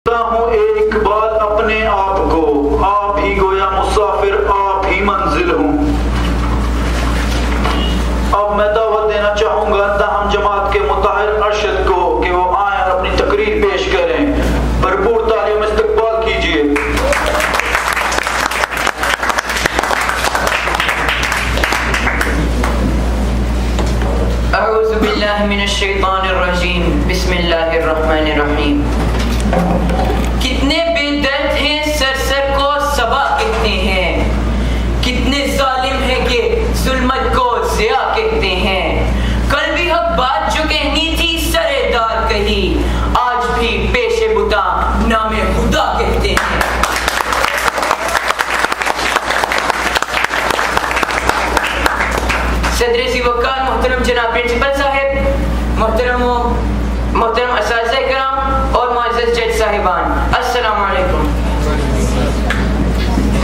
ہوں ایک بار اپنے آپ کو، آپ ہی گویا مسافر، آپ ہی منزل ہوں۔ اب میں دعوت دینا چاہوں گا تاہم جماعت کے مطہر ارشد کو کہ وہ آئیں اور اپنی تقریر پیش کریں۔ بھرپور تالیوں میں استقبال کیجیے۔ اعوذ باللہ من الشیطان الرجیم، بسم اللہ الرحمن الرحیم۔ کتنے بے درد ہیں سر کو صبا کہتے ہیں، کتنے ظالم ہیں کہ ظلمت کو ضیاء کہتے ہیں۔ کل بھی حق بات جو کہنی تھی سرے دار کہی، آج بھی پیش بتا نام خدا کہتے ہیں۔ صدر سی وقار محترم جناب پرنسپل صاحب، محترم اساتذہ کرام اور معزز جج صاحبان، السلام علیکم۔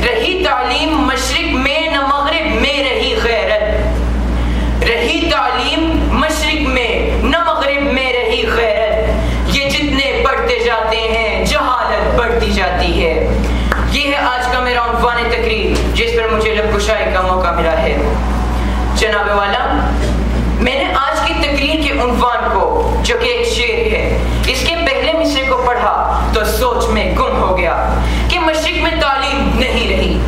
رہی تعلیم مشرق میں نہ مغرب میں رہی غیرت، رہی تعلیم مشرق میں نہ مغرب میں رہی غیرت، یہ جتنے پڑھتے جاتے ہیں جہالت بڑھتی جاتی ہے۔ یہ ہے آج کا میرا عنوان تقریر جس پر مجھے لب گشائی کا موقع ملا ہے۔ جناب والا، میں نے آج کی تقریر کے عنوان کو جو کہ ایک شعر ہے، اس کے پہلے مصرے کو پڑھا تو سوچ میں گم ہو گیا کہ مشرق میں تعلیم نہیں رہی۔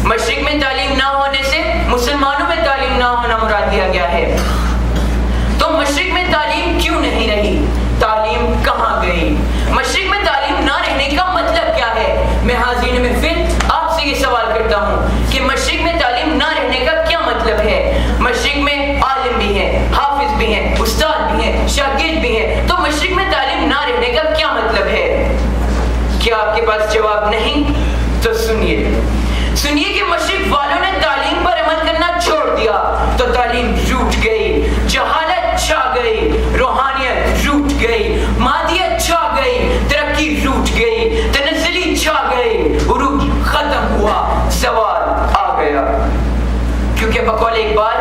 مشرق میں تعلیم نہ ہونے سے مسلمانوں میں تعلیم نہ ہونا مراد دیا گیا ہے۔ تو مشرق میں تعلیم کیوں نہیں رہی؟ تعلیم کہاں گئی؟ مشرق میں تعلیم نہ رہنے کا مطلب کیا ہے؟ میں حاضرین محفل آپ سے یہ سوال کرتا ہوں کہ مشرق میں تعلیم نہ رہنے کا کیا مطلب ہے؟ مشرق میں عالم بھی ہیں، حافظ بھی ہیں، استاد بھی ہیں، شاگرد بھی ہیں، تو مشرق میں تعلیم نہ رہنے کا کیا مطلب ہے؟ کیا آپ کے پاس جواب نہیں؟ تو سنیے کہ مشرق والوں نے تعلیم پر عمل کرنا چھوڑ دیا تو تعلیم روٹ گئی، جہالت چھا گئی، روحانیت روٹ گئی، مادیت چھا گئی، ترقی روٹ گئی، تنزلی چھا گئی، عروج ختم ہوا، زوال آ گیا۔ کیونکہ بقول اقبال،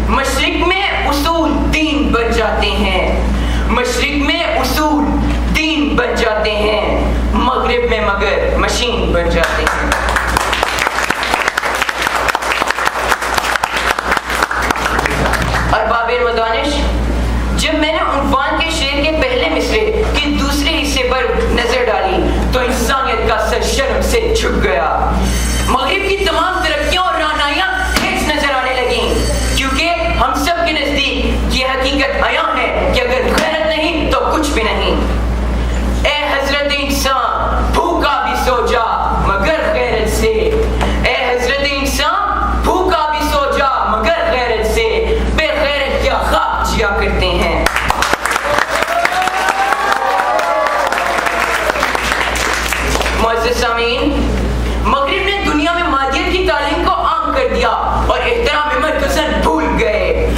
مشرق میں اصول دین بن جاتے ہیں، مشرق میں اصول دین بن جاتے ہیں، مغرب میں مگر مشین بن جاتے ہیں۔ ارباب مدانش، جب میں نے عنوان کے شعر کے پہلے مصرے کے دوسرے حصے پر نظر ڈالی تو انسانیت کا سر شرم سے جھک گیا۔ مغرب کی تمام ترقیاں اور رعنائیاں ہیچ نظر آنے لگیں، کیونکہ ہم سب کے نزدیک یہ حقیقت عیاں ہے کہ اگر غیرت نہیں تو کچھ بھی نہیں۔ اے حضرت انسان بھوکا بھی سو جا مگر غیرت سے، اے حضرت انسان بھوکا بھی سو جا مگر غیرت سے، بے غیرت کیا خواب جیا کرتے ہیں۔ معزز سامعین، مغرب نے دنیا میں مادیت کی تعلیم کو عام کر دیا اور احترام مرکزن بھول گئے۔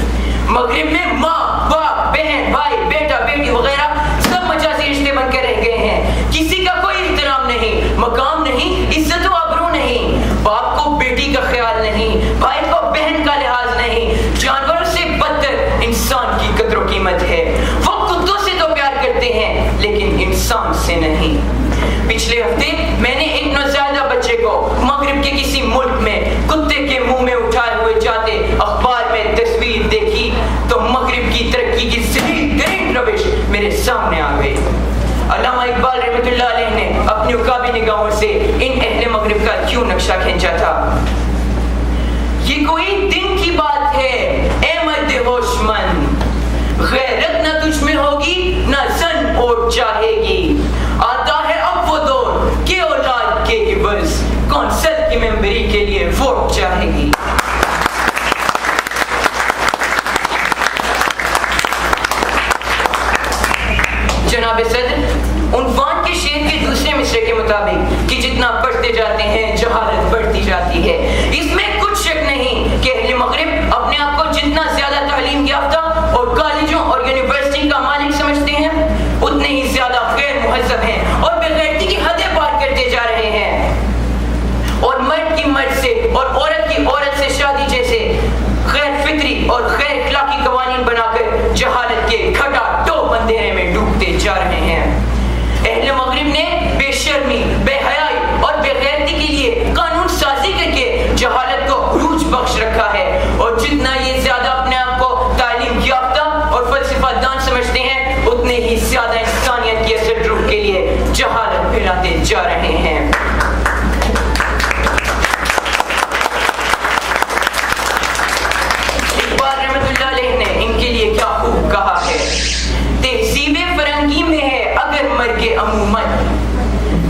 مغرب میں ماں، باپ، بہن، بھائی، بیٹا، بیٹی وغیرہ سب مجازی رشتے بن کے رہ گئے ہیں۔ کسی کا کوئی احترام نہیں، مقام نہیں، عزت و آبرو نہیں، باپ کو بیٹی کا خیال نہیں، بھائی کو بہن کا لحاظ نہیں، جانوروں سے بدتر انسان کی قدر و قیمت ہے۔ وہ کتوں سے تو پیار کرتے ہیں لیکن انسان سے نہیں۔ پچھلے ہفتے میں نے ایک نوزائیدہ بچے کو مغرب کے کسی ملک میں کتے کے منہ میں اٹھائے ہوئے جاتے اخبار میں تصویر دیکھی تو مغرب کی ترقی کی ذلیل ترین روش میرے سامنے آ گئی۔ علامہ اقبال رحمۃ اللہ علیہ نے اپنی عقابی نگاہوں سے ان اہل مغرب کا کیوں نقشہ کھینچا تھا۔ یہ کوئی دن کی بات ہے اے مرد ہوش مند، غیرت نہ تجھ میں ہوگی نہ زن اور چاہے گی، آتا ہے اب وہ دور کہ اولاد کے عوض کونسل کی ممبری کے لیے ووٹ چاہے گی۔ جناب صدر، عنوان کے شعر کے دوسرے مصرے کے مطابق کہ جتنا پڑھتے جاتے ہیں جہالت بڑھتی جاتی ہے، اس میں کچھ شک نہیں کہ اہل مغرب اپنے آپ کو جتنا زیادہ تعلیم یافتہ اور کالجوں اور یونیورسٹی کا مالک سمجھتے ہیں اتنے ہی زیادہ غیر مغرب نے بے شرمی، بے حیائی اور بے غیرتی کے لیے قانون سازی کر کے جہالت کو عروج بخش رکھا ہے، اور جتنا یہ زیادہ اپنے آپ کو تعلیم یافتہ اور فلسفہ دان سمجھتے ہیں اتنے ہی زیادہ انسانیت کی اصل روح کے لیے جہالت پھیلاتے جا رہے ہیں۔ اقبال رحمۃ اللہ علیہ نے ان کے لیے کیا خوب کہا ہے، تہذیب فرنگی میں ہے اگر مرگ عموماً،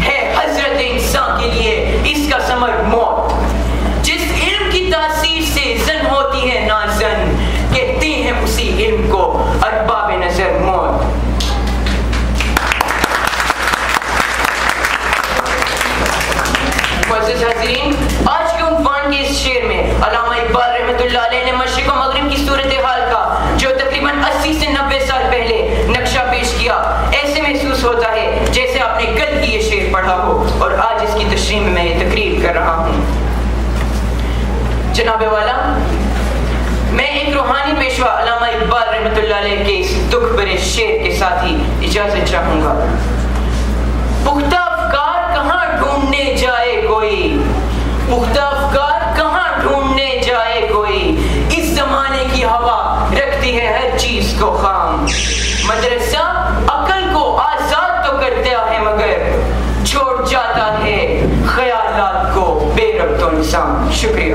ہے حضرت انسان کے لیے اس کا ثمر موت، جس علم کی تاثیر سے زن ہوتی ہے نازن، کہتے ہیں اسی علم کو ارباب نظر موت۔ معزز حاضرین، آج کے عنوان کے اس شعر میں علامہ اقبال رحمۃ اللہ علیہ نے مشرق و مغرب کی صورتحال کا جو تقریباً 80 سے 90 سال پہلے نقشہ پیش کیا، ایسے محسوس ہوتا ہے جیسے آپ نے کل ہی یہ شعر پڑھا ہو اور آج اس کی تشریح میں یہ تقریر کر رہا ہوں۔ جناب والا، میں ایک روحانی پیشوا علامہ اقبال رحمۃ اللہ علیہ کے اس دکھ بھرے شعر کے ساتھ ہی اجازت چاہوں گا۔ پختہ افکار کہاں ڈھونڈنے جائے کوئی، پختہ افکار کہاں ڈھونڈنے جائے کوئی، اس زمانے کی ہوا رکھتی ہے ہر چیز کو خام، مدرسہ عقل کو آزاد تو کرتا ہے مگر چھوڑ جاتا ہے خیالات کو بے ربط و نظام۔ شکریہ۔